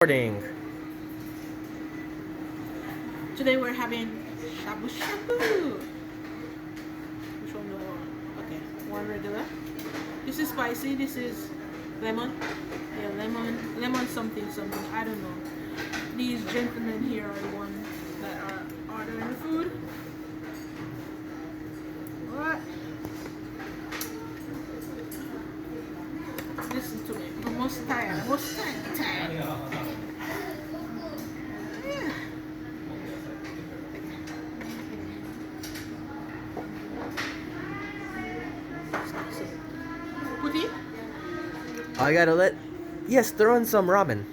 Recording. Today we're having Shabushabu. Which one do I want? Okay, one regular. This is spicy. This is lemon. Yeah, lemon something. I don't know. These gentlemen here are the ones that are ordering the food. What? Listen to me. I'm almost tired. Tired. Yeah. Putty? I gotta let. Yes, throw in some ramen.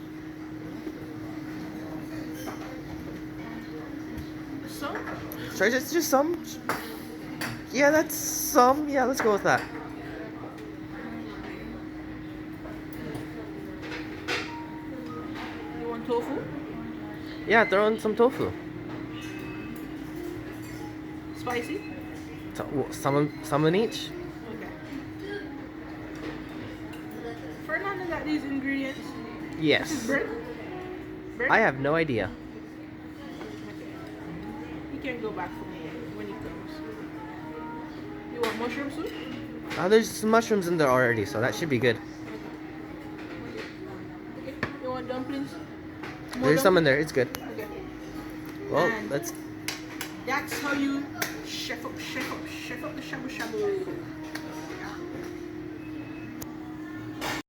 So? Sorry, just some. Yeah, that's some. Yeah, let's go with that. You want tofu? Yeah, throw in some tofu. Spicy? Some in each. Okay. Fernando got these ingredients. This is Yes. bread? I have no idea. Okay. He can go back for me when he comes. You want mushroom soup? There's some mushrooms in there already, so that should be good. Okay. You want dumplings? There's some in there. It's good. Okay. Well, And that's how you chef up the shabu shabu.